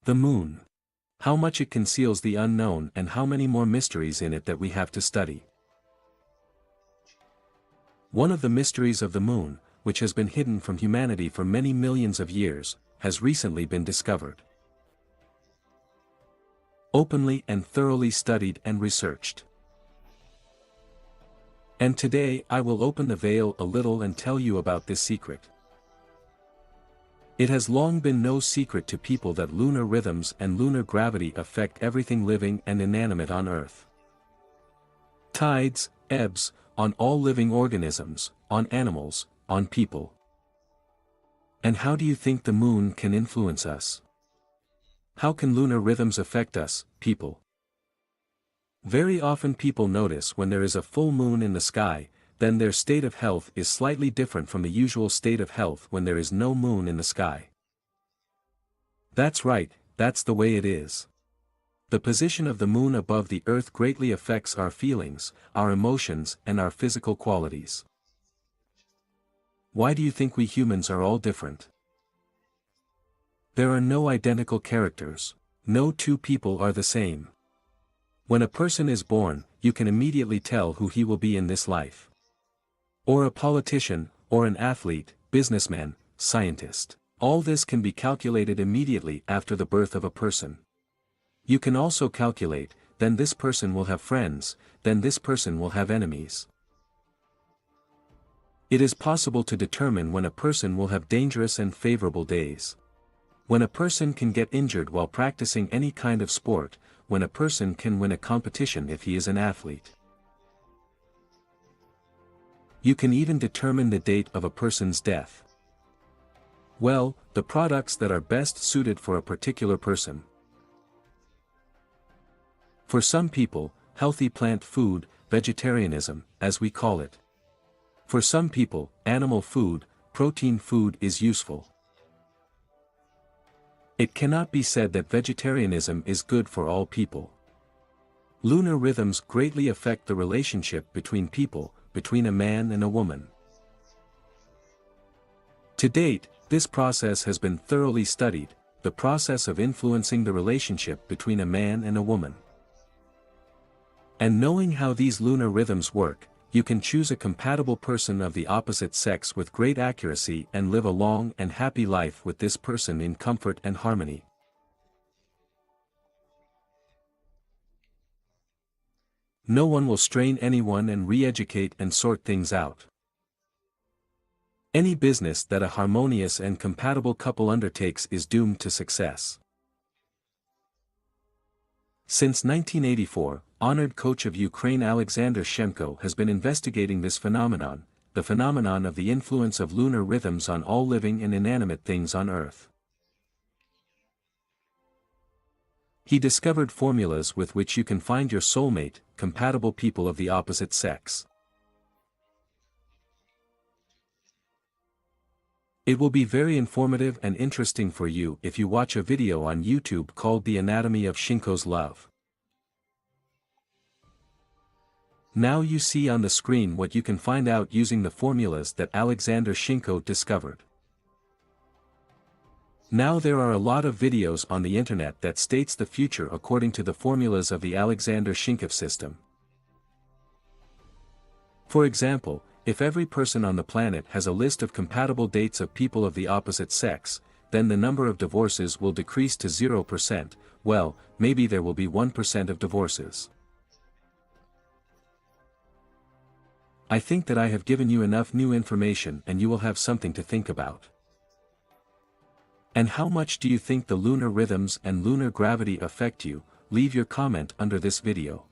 The moon. How much it conceals the unknown and how many more mysteries in it that we have to study. One of the mysteries of the moon, which has been hidden from humanity for many millions of years, has recently been discovered. Openly and thoroughly studied and researched. And today I will open the veil a little and tell you about this secret. It has long been no secret to people that lunar rhythms and lunar gravity affect everything living and inanimate on Earth. Tides, ebbs, on all living organisms, on animals, on people. And how do you think the moon can influence us? How can lunar rhythms affect us, people? Very often people notice when there is a full moon in the sky, then their state of health is slightly different from the usual state of health when there is no moon in the sky. That's right, that's the way it is. The position of the moon above the Earth greatly affects our feelings, our emotions, and our physical qualities. Why do you think we humans are all different? There are no identical characters. No two people are the same. When a person is born, you can immediately tell who he will be in this life. Or a politician, or an athlete, businessman, scientist. All this can be calculated immediately after the birth of a person. You can also calculate, then this person will have friends, then this person will have enemies. It is possible to determine when a person will have dangerous and favorable days. When a person can get injured while practicing any kind of sport, when a person can win a competition if he is an athlete. You can even determine the date of a person's death. Well, the products that are best suited for a particular person. For some people, healthy plant food, vegetarianism, as we call it. For some people, animal food, protein food is useful. It cannot be said that vegetarianism is good for all people. Lunar rhythms greatly affect the relationship between people, between a man and a woman. To date, this process has been thoroughly studied, the process of influencing the relationship between a man and a woman. And knowing how these lunar rhythms work, you can choose a compatible person of the opposite sex with great accuracy and live a long and happy life with this person in comfort and harmony. No one will strain anyone and re-educate and sort things out. Any business that a harmonious and compatible couple undertakes is doomed to success. Since 1984, honored coach of Ukraine Alexander Shimko has been investigating this phenomenon, the phenomenon of the influence of lunar rhythms on all living and inanimate things on Earth. He discovered formulas with which you can find your soulmate, compatible people of the opposite sex. It will be very informative and interesting for you if you watch a video on YouTube called The Anatomy of Shimko's Love. Now you see on the screen what you can find out using the formulas that Alexander Shimko discovered. Now there are a lot of videos on the internet that states the future according to the formulas of the Alexander Shimko system. For example, if every person on the planet has a list of compatible dates of people of the opposite sex, then the number of divorces will decrease to 0%, well, maybe there will be 1% of divorces. I think that I have given you enough new information and you will have something to think about. And how much do you think the lunar rhythms and lunar gravity affect you? Leave your comment under this video.